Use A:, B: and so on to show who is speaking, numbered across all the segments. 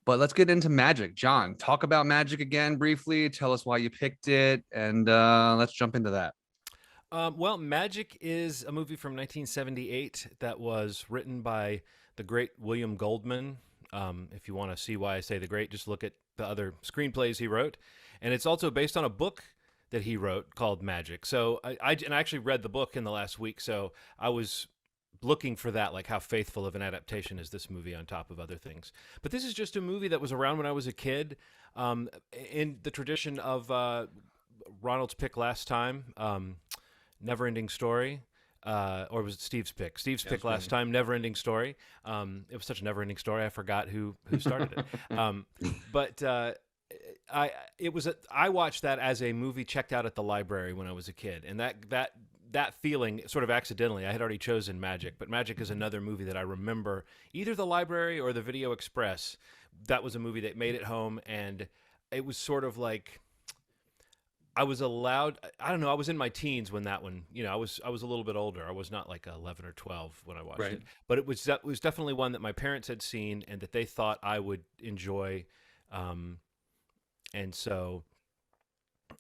A: But let's get into Magic. John, talk about Magic again briefly. Tell us why you picked it, and let's jump into that.
B: Well, Magic is a movie from 1978 that was written by the great William Goldman. If you want to see why I say the great, just look at the other screenplays he wrote. And it's also based on a book that he wrote called Magic. So and I actually read the book in the last week, so I was looking for that, like how faithful of an adaptation is this movie on top of other things. But this is just a movie that was around when I was a kid, in the tradition of Ronald's pick last time. Never Ending Story. Or was it Steve's pick? Steve's
A: Yeah,
B: pick
A: it's
B: last
A: funny.
B: time, Never Ending Story. It was such a never ending story. I forgot who started it. But I watched that as a movie checked out at the library when I was a kid, and that feeling sort of accidentally. I had already chosen Magic, but Magic is another movie that I remember either the library or the Video Express. That was a movie that made it home, and it was sort of like I was allowed. I don't know. I was in my teens when that one. I was a little bit older. I was not like 11 or 12 when I watched
A: Right.
B: it. But it was definitely one that my parents had seen and that they thought I would enjoy. Um, and so,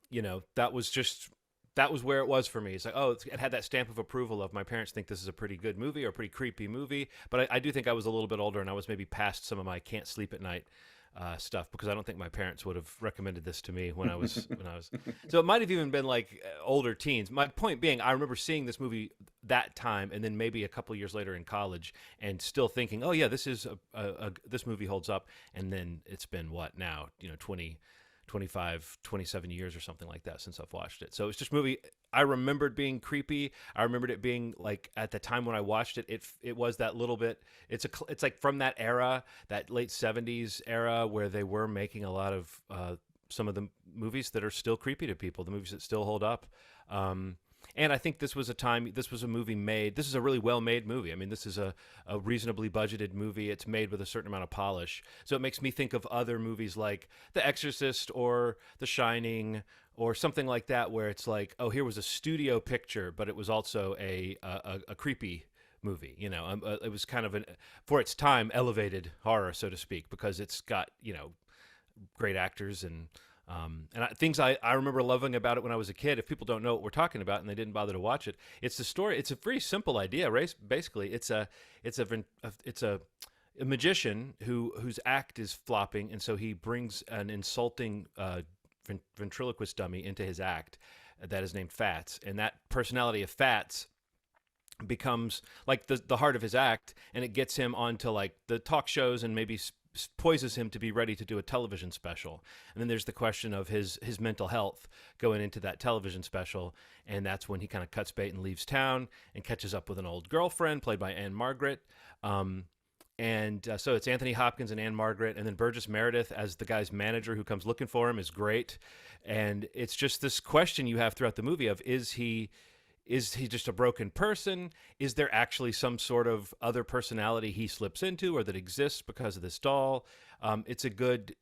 B: that was where it was for me. It's like, oh, it had that stamp of approval of my parents think this is a pretty good movie or a pretty creepy movie. But I do think I was a little bit older and I was maybe past some of my can't sleep at night stuff, because I don't think my parents would have recommended this to me when I was. So it might have even been like older teens. My point being, I remember seeing this movie that time, and then maybe a couple years later in college, and still thinking, oh yeah, this movie holds up. And then it's been what now? 25, 27 years or something like that since I've watched it. So it's just a movie I remembered being creepy. I remembered it being like at the time when I watched it, it was that little bit. It's like from that era, that late 70s era where they were making a lot of some of the movies that are still creepy to people, the movies that still hold up. And I think this was a movie made. This is a really well made movie. I mean, this is a reasonably budgeted movie. It's made with a certain amount of polish. So it makes me think of other movies like The Exorcist or The Shining or something like that, where it's like, oh, here was a studio picture, but it was also a creepy movie. It was kind of for its time, elevated horror, so to speak, because it's got great actors and things I remember loving about it when I was a kid. If people don't know what we're talking about and they didn't bother to watch it, it's the story. It's a very simple idea, right? Basically, it's a magician whose act is flopping, and so he brings an insulting ventriloquist dummy into his act that is named Fats, and that personality of Fats becomes like the heart of his act, and it gets him onto like the talk shows and maybe poises him to be ready to do a television special. And then there's the question of his mental health going into that television special, and that's when he kind of cuts bait and leaves town and catches up with an old girlfriend played by Ann-Margret. So it's Anthony Hopkins and Ann-Margret, and then Burgess Meredith as the guy's manager who comes looking for him is great. And it's just this question you have throughout the movie of, is he just a broken person? Is there actually some sort of other personality he slips into or that exists because of this doll? It's a good,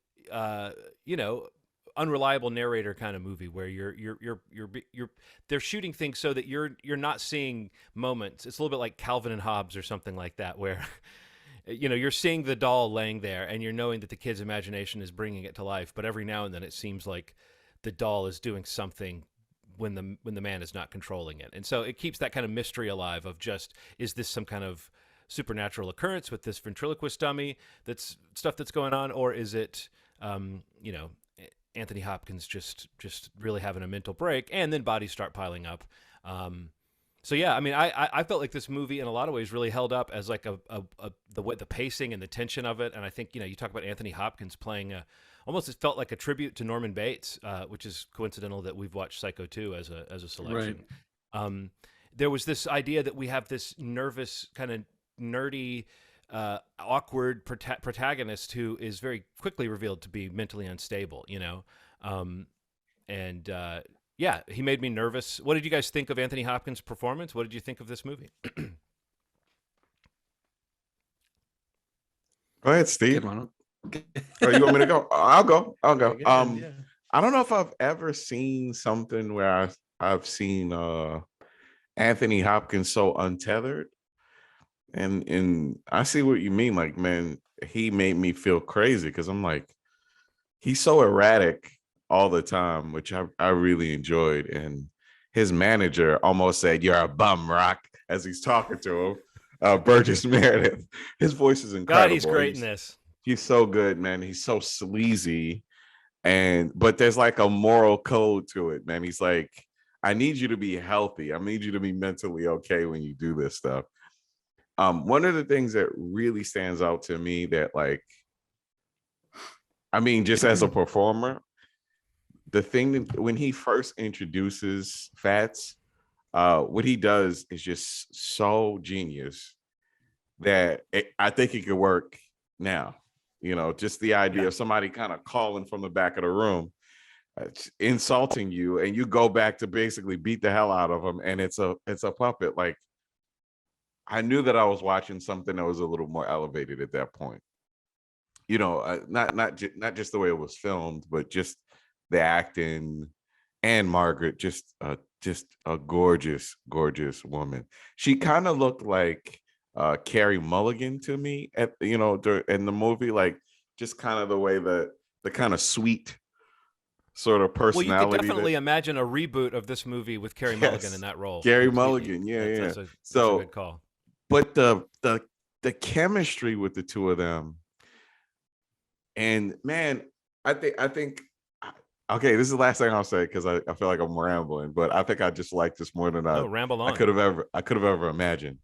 B: unreliable narrator kind of movie where they're shooting things so that you're not seeing moments. It's a little bit like Calvin and Hobbes or something like that, where you're seeing the doll laying there and you're knowing that the kid's imagination is bringing it to life, but every now and then it seems like the doll is doing something when the man is not controlling it. And so it keeps that kind of mystery alive of just, is this some kind of supernatural occurrence with this ventriloquist dummy, that's stuff that's going on, or is it Anthony Hopkins just really having a mental break, and then bodies start piling up. So yeah, I mean, I felt like this movie in a lot of ways really held up as like the pacing and the tension of it. And I think you talk about Anthony Hopkins playing almost, it felt like a tribute to Norman Bates, which is coincidental that we've watched Psycho 2 as a
A: Right.
B: selection. Um, there was this idea that we have this nervous, kind of nerdy, awkward protagonist who is very quickly revealed to be mentally unstable. Um, and Yeah, he made me nervous. What did you guys think of Anthony Hopkins' performance? What did you think of this movie?
C: Go ahead,
A: Good
C: Steve.
A: one.
C: Oh, you want me to go? I'll go. I'll
A: Yeah,
C: go.
A: go ahead. Yeah.
C: I don't know if I've ever seen something where I've seen Anthony Hopkins so untethered. And I see what you mean. Like, man, he made me feel crazy because I'm like, he's so erratic all the time, which I really enjoyed. And his manager almost said, "You're a bum, Rock," as he's talking to him. Burgess Meredith. His voice is
B: God, he's
C: incredible.
B: great in this.
C: He's so good, man. He's so sleazy. But there's like a moral code to it, man. He's like, I need you to be healthy. I need you to be mentally okay when you do this stuff. One of the things that really stands out to me that, like, I mean, just as a performer, the thing that when he first introduces Fats, what he does is just so genius that I think it could work now. You know, just the idea of somebody kind of calling from the back of the room, insulting you, and you go back to basically beat the hell out of them, and it's a puppet. Like, I knew that I was watching something that was a little more elevated at that point. You know, not just the way it was filmed, but just the acting. Ann-Margret, just a gorgeous, gorgeous woman. She kind of looked like Carrie Mulligan to me in the movie, like just kind of the way that the kind of sweet sort of
B: Well, you could
C: personality.
B: definitely imagine a reboot of this movie with Carrie Mulligan in that role.
C: Carrie Mulligan,
B: That's a
C: So,
B: good call.
C: but the chemistry with the two of them, and man, I think. Okay, this is the last thing I'll say because I feel like I'm rambling, but I think I just like this more than
B: ramble on.
C: I could have ever imagined.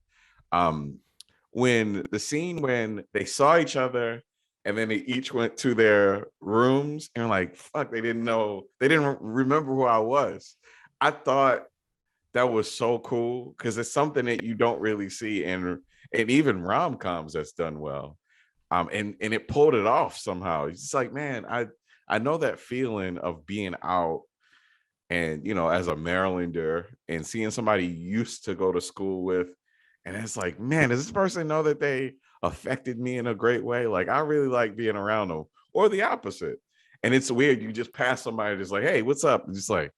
C: When the scene when they saw each other and then they each went to their rooms and like, fuck, they didn't remember who I was. I thought that was so cool because it's something that you don't really see in even rom-coms that's done well. And it pulled it off somehow. It's just like, man, I know that feeling of being out and, you know, as a Marylander and seeing somebody you used to go to school with. And it's like, man, does this person know that they affected me in a great way? Like, I really like being around them, or the opposite. And it's weird. You just pass somebody just like, hey, what's up? And just like,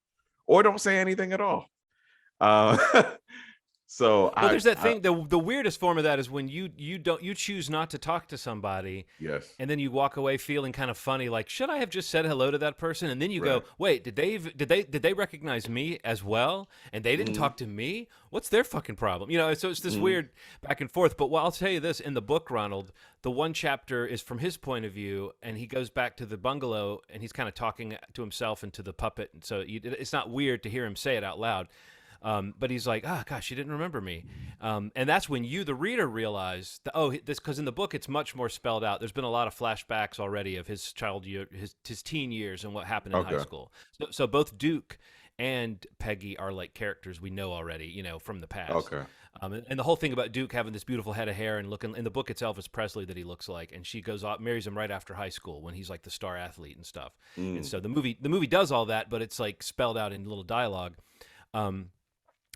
C: or don't say anything at all. So
B: there's that thing. The weirdest form of that is when you choose not to talk to somebody.
C: Yes.
B: And then you walk away feeling kind of funny, like, should I have just said hello to that person? And then you go, wait, did they recognize me as well? And they didn't talk to me? What's their fucking problem? You know, so it's this weird back and forth. But I'll tell you this, in the book, Ronald, the one chapter is from his point of view, and he goes back to the bungalow and he's kind of talking to himself and to the puppet. And so it's not weird to hear him say it out loud. But he's like, gosh, you didn't remember me. And that's when you, the reader, realize that, because in the book, it's much more spelled out. There's been a lot of flashbacks already of his his teen years and what happened in high school. So both Duke and Peggy are like characters we know already, you know, from the past.
C: Okay.
B: And the whole thing about Duke having this beautiful head of hair and looking, in the book, it's Elvis Presley that he looks like, and she goes off, marries him right after high school when he's like the star athlete and stuff. And so the movie does all that, but it's like spelled out in little dialogue.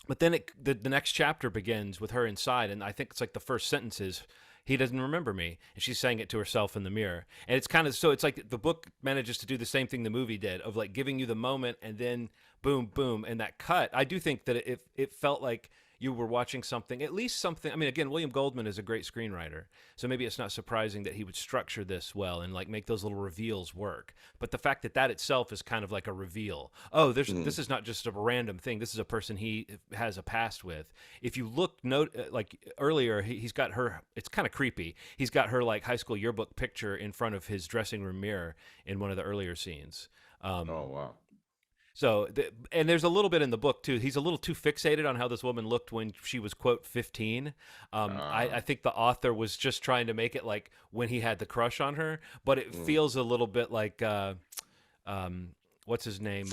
B: But then the next chapter begins with her inside, and I think it's like the first sentence is, he doesn't remember me, and she's saying it to herself in the mirror. And it's kind of, so it's like the book manages to do the same thing the movie did, of like giving you the moment and then boom, boom, and that cut. I do think that it felt like you were watching something, at least something. I mean, again, William Goldman is a great screenwriter, so maybe it's not surprising that he would structure this well and like make those little reveals work. But the fact that itself is kind of like a reveal. Oh, this is not just a random thing. This is a person he has a past with. If you look, like earlier, he's got her. It's kind of creepy. He's got her like high school yearbook picture in front of his dressing room mirror in one of the earlier scenes.
C: Oh wow.
B: So, and there's a little bit in the book, too. He's a little too fixated on how this woman looked when she was, quote, 15. I think the author was just trying to make it like when he had the crush on her, but it feels a little bit like, what's his name?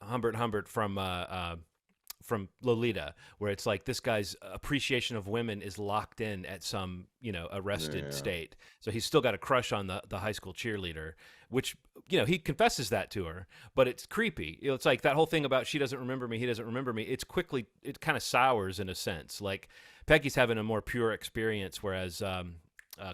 B: Humbert from Lolita, where it's like this guy's appreciation of women is locked in at some, you know, arrested state. So he's still got a crush on the high school cheerleader, which, you know, he confesses that to her, but it's creepy. You know, it's like that whole thing about she doesn't remember me, he doesn't remember me. It kind of sours in a sense. Like Peggy's having a more pure experience, whereas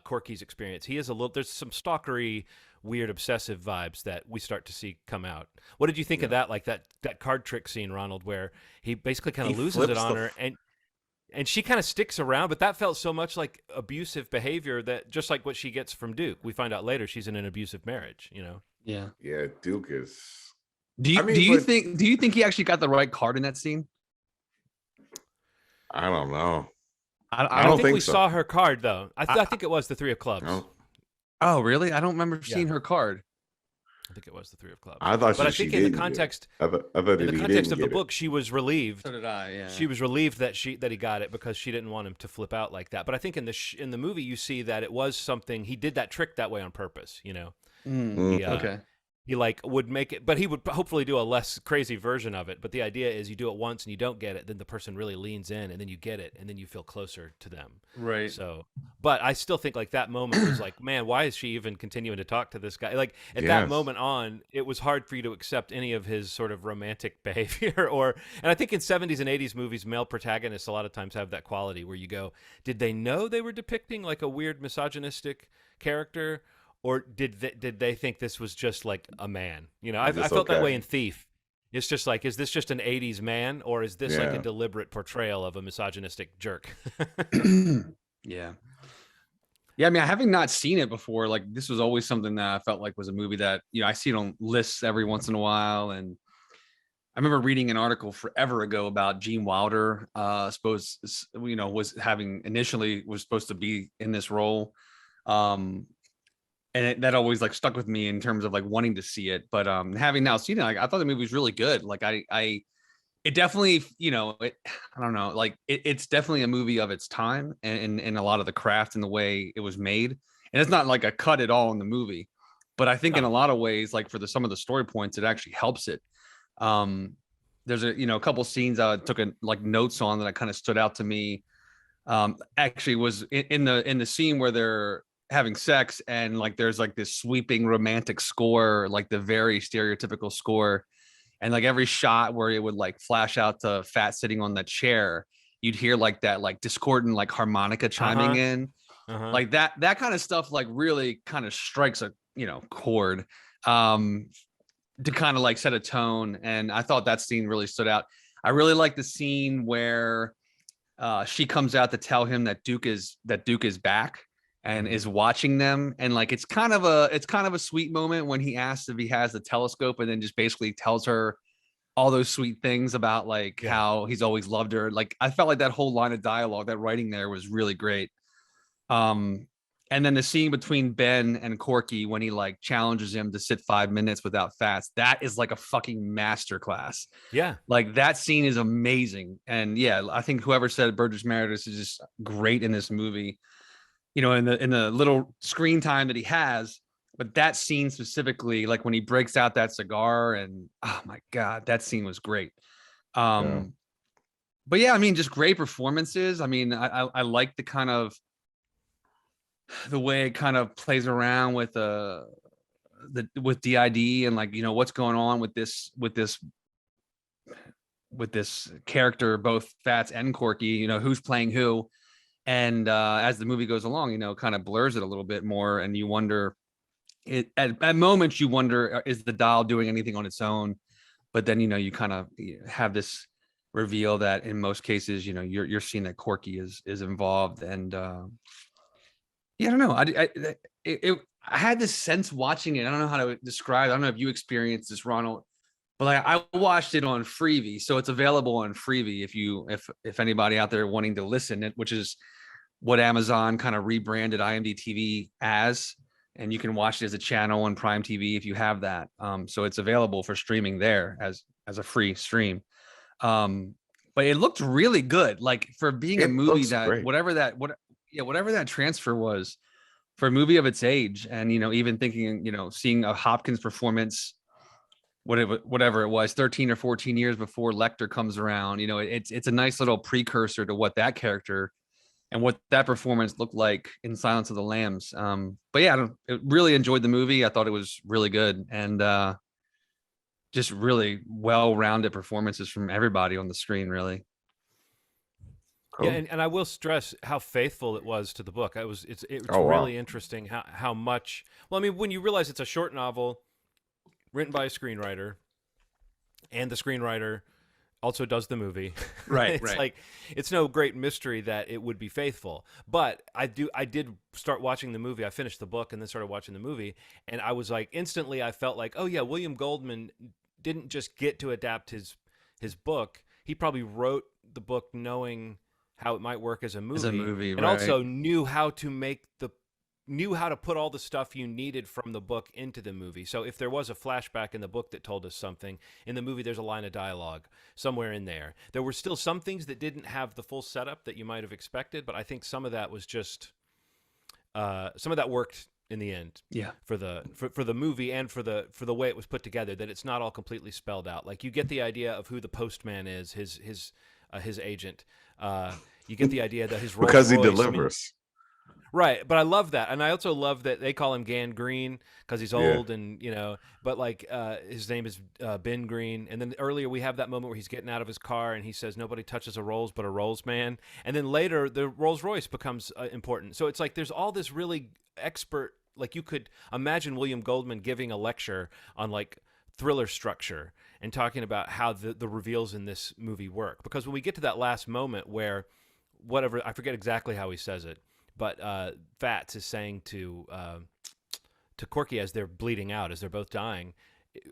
B: Corky's experience, there's some stalkery, weird obsessive vibes that we start to see come out. What did you think of that? Like that card trick scene, Ronald, where he basically kind of loses it on her, and she kind of sticks around, but that felt so much like abusive behavior that just like what she gets from Duke. We find out later she's in an abusive marriage, you know?
A: Yeah.
C: Yeah, Duke is.
A: Do you
C: I mean,
A: do you
C: but
A: think he actually got the right card in that scene?
C: I don't know.
A: I
B: I
C: don't
B: don't think
C: think
B: we
C: so.
B: saw her card though. I think it was the three of clubs.
C: No,
A: Oh, really? I don't remember
B: Yeah.
A: seeing her card.
B: I think it was the three of clubs.
C: I thought
B: But I
C: she
B: think in the
C: didn't get it.
B: context
C: I thought
B: in
C: that
B: the
C: he
B: context
C: didn't
B: of the
C: get it.
B: book, she was relieved.
A: So did I. Yeah.
B: She was relieved that he got it because she didn't want him to flip out like that. But I think in the movie you see that it was something he did that trick that way on purpose. You know, he,
A: Okay.
B: he like would make it, but he would hopefully do a less crazy version of it. But the idea is you do it once and you don't get it, then the person really leans in, and then you get it, and then you feel closer to them.
A: Right.
B: So, but I still think like that moment was like, man, why is she even continuing to talk to this guy? Like at that moment on, it was hard for you to accept any of his sort of romantic behavior and I think in 70s and 80s movies, male protagonists a lot of times have that quality where you go, did they know they were depicting like a weird misogynistic character? Or did they think this was just like a man? You know, I felt that way in Thief. It's just like, is this just an 80s man, or is this like a deliberate portrayal of a misogynistic jerk?
A: Yeah. Yeah, I mean, having not seen it before, like this was always something that I felt like was a movie that, you know, I see it on lists every once in a while. And I remember reading an article forever ago about Gene Wilder, was supposed to be in this role. And that always like stuck with me in terms of like wanting to see it. But having now seen it, like, I thought the movie was really good. Like it definitely, I don't know, like it's definitely a movie of its time and a lot of the craft and the way it was made. And it's not like a cut at all in the movie, but I think in a lot of ways, like for some of the story points, it actually helps it. There's a couple scenes I took like notes on that I kind of stood out to me. Actually was in the scene where they're having sex and like there's like this sweeping romantic score, like the very stereotypical score, and like every shot where it would like flash out to Fat sitting on the chair, you'd hear like that like discordant like harmonica chiming in, like that kind of stuff like really kind of strikes a chord to kind of like set a tone. And I thought that scene really stood out. I really like the scene where she comes out to tell him that Duke is back and is watching them, and like it's kind of a sweet moment when he asks if he has the telescope, and then just basically tells her all those sweet things about like how he's always loved her. Like I felt like that whole line of dialogue, that writing there was really great. And then the scene between Ben and Corky when he like challenges him to sit 5 minutes without fats, that is like a fucking masterclass.
B: Yeah,
A: like that scene is amazing. And yeah, I think whoever said Burgess Meredith is just great in this movie. In the little screen time that he has, but that scene specifically, like when he breaks out that cigar, and oh my God, that scene was great. But yeah, I mean, just great performances. I mean, I like the kind of the way it kind of plays around with with DID and like, what's going on with this character, both Fats and Corky, who's playing who. And as the movie goes along, kind of blurs it a little bit more, and you wonder, at moments you wonder, is the doll doing anything on its own? But then you kind of have this reveal that in most cases, you're seeing that Corky is involved. And I don't know, I had this sense watching it. I don't know how to describe it. I don't know if you experienced this, Ronald, but like I watched it on Freevee, so it's available on Freevee if anybody out there wanting to listen it, which is what Amazon kind of rebranded IMDb TV as, and you can watch it as a channel on Prime TV if you have that. So it's available for streaming there as a free stream. But it looked really good, like for being a movie that
C: great.
A: whatever that transfer was for a movie of its age, and even thinking, seeing a Hopkins performance, whatever it was, 13 or 14 years before Lecter comes around, it's a nice little precursor to what that character and what that performance looked like in Silence of the Lambs. But yeah, I really enjoyed the movie. I thought it was really good, and just really well-rounded performances from everybody on the screen, really.
C: Cool.
B: Yeah, and I will stress how faithful it was to the book. It's
C: wow.
B: really interesting how much. Well, I mean, when you realize it's a short novel written by a screenwriter, and the screenwriter also does the movie.
A: Right,
B: It's
A: right.
B: like it's no great mystery that it would be faithful. But I did start watching the movie. I finished the book and then started watching the movie, and I was like instantly I felt like, oh yeah, William Goldman didn't just get to adapt his book. He probably wrote the book knowing how it might work as a movie,
A: As a movie,
B: and
A: right.
B: also knew how to put all the stuff you needed from the book into the movie. So if there was a flashback in the book that told us something, in the movie there's a line of dialogue somewhere in there. There were still some things that didn't have the full setup that you might have expected, but I think some of that was just some of that worked in the end.
A: Yeah.
B: For the movie and for the way it was put together, that it's not all completely spelled out. Like you get the idea of who the postman is, his agent. You get the idea that his Rolls
C: because he
B: Royce,
C: delivers.
B: right, but I love that, and I also love that they call him Gangrene because he's old, and but like his name is Ben Green. And then earlier we have that moment where he's getting out of his car and he says nobody touches a Rolls but a Rolls man. And then later the Rolls Royce becomes important. So it's like there's all this really expert. Like you could imagine William Goldman giving a lecture on like thriller structure and talking about how the reveals in this movie work. Because when we get to that last moment where whatever, I forget exactly how he says it, but Fats is saying to Corky as they're bleeding out, as they're both dying,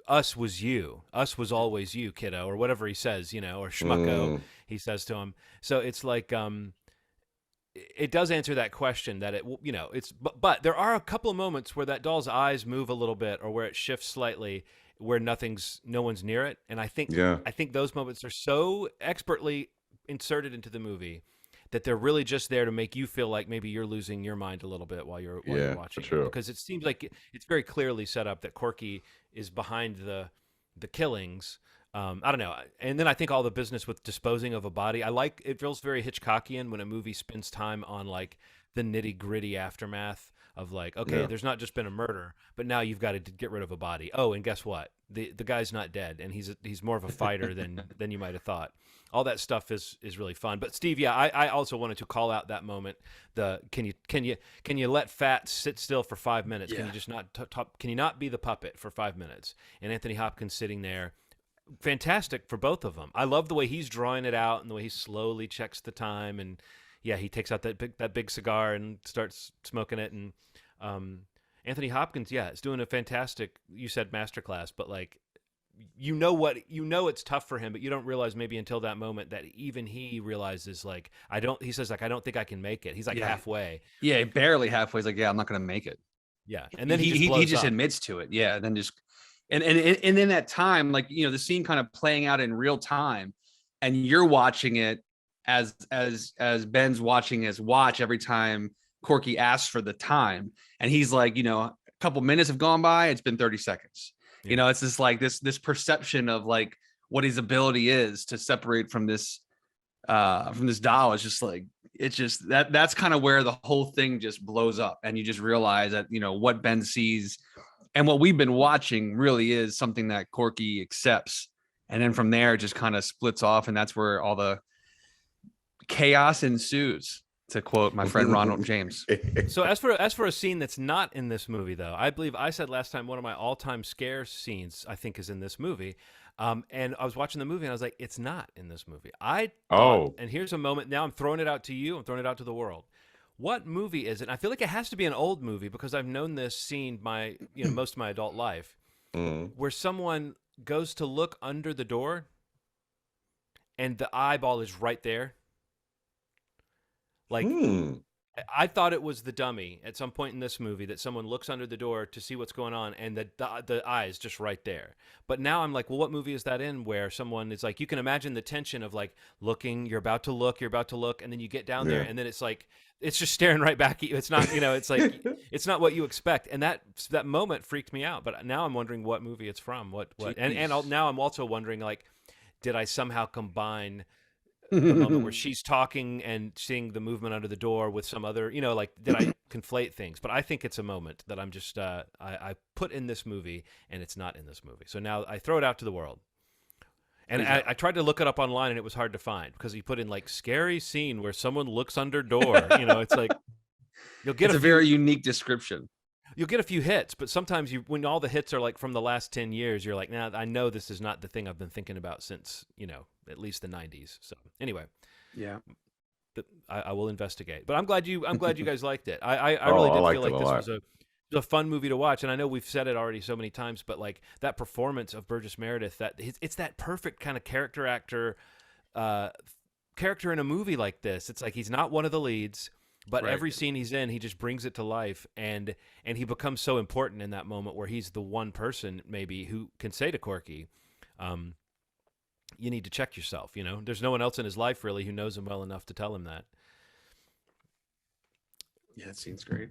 B: us was you. Us was always you, kiddo, or whatever he says, or schmucko, he says to him. So it's like it does answer that question that it's but there are a couple of moments where that doll's eyes move a little bit or where it shifts slightly where no one's near it. And I think those moments are so expertly inserted into the movie that they're really just there to make you feel like maybe you're losing your mind a little bit while you're watching it. Because it seems like it's very clearly set up that Corky is behind the killings. I don't know. And then I think all the business with disposing of a body, it feels very Hitchcockian when a movie spends time on like the nitty gritty aftermath of like, okay, there's not just been a murder, but now you've got to get rid of a body. Oh, and guess what? The guy's not dead, and he's more of a fighter than you might have thought. All that stuff is really fun. But Steve, I also wanted to call out that moment. Can you let Fat sit still for 5 minutes?
A: Yeah.
B: Can you just not can you not be the puppet for 5 minutes? And Anthony Hopkins sitting there, fantastic for both of them. I love the way he's drawing it out and the way he slowly checks the time, and he takes out that big cigar and starts smoking it. And Anthony Hopkins, is doing a fantastic, you said masterclass, but like it's tough for him, but you don't realize maybe until that moment that even he realizes like he says like I don't think I can make it. He's like halfway.
A: Yeah, barely halfway. He's like, I'm not gonna make it.
B: Yeah. And then he
A: just admits to it. Yeah. And then just and in that time, like the scene kind of playing out in real time, and you're watching it as Ben's watching his watch every time Corky asks for the time, and he's like, a couple minutes have gone by, it's been 30 seconds.
B: Yeah.
A: It's just like this perception of like what his ability is to separate from this doll. It's just like, that's kind of where the whole thing just blows up, and you just realize that what Ben sees and what we've been watching really is something that Corky accepts, and then from there it just kind of splits off, and that's where all the chaos ensues, to quote my friend Ronald James.
B: So as for a scene that's not in this movie, though, I believe I said last time one of my all-time scare scenes I think is in this movie. And I was watching the movie and I was like, it's not in this movie. And here's a moment. Now I'm throwing it out to you. I'm throwing it out to the world. What movie is it? I feel like it has to be an old movie because I've known this scene most of my adult life, where someone goes to look under the door and the eyeball is right there. Like, I thought it was the dummy at some point in this movie that someone looks under the door to see what's going on, and the eye is just right there. But now I'm like, well, what movie is that in where someone is like, you can imagine the tension of like looking, you're about to look, and then you get down there, and then it's like, it's just staring right back at you. It's not, it's like, it's not what you expect. And that moment freaked me out. But now I'm wondering what movie it's from. Now I'm also wondering, like, did I somehow combine the moment where she's talking and seeing the movement under the door with some other, like, did I conflate things? But I think it's a moment that I'm just, I put in this movie, and it's not in this movie. So now I throw it out to the world. And I tried to look it up online, and it was hard to find because he put in, like, scary scene where someone looks under door. It's like, you'll get
A: a very unique description.
B: You'll get a few hits, but sometimes when all the hits are like from the last 10 years, you're like, nah, I know this is not the thing I've been thinking about since, at least the 90s. So anyway,
A: Yeah.
B: I will investigate. But I'm glad you guys liked it. I
C: Oh,
B: really
C: I
B: did
C: liked
B: feel
C: it
B: like
C: a
B: this
C: lot.
B: was a fun movie to watch. And I know we've said it already so many times, but like that performance of Burgess Meredith, it's that perfect kind of character actor character in a movie like this. It's like he's not one of the leads. But
A: Right.
B: every scene he's in, he just brings it to life, and he becomes so important in that moment where he's the one person maybe who can say to Corky, you need to check yourself. There's no one else in his life really who knows him well enough to tell him that.
A: Yeah, that scene's great.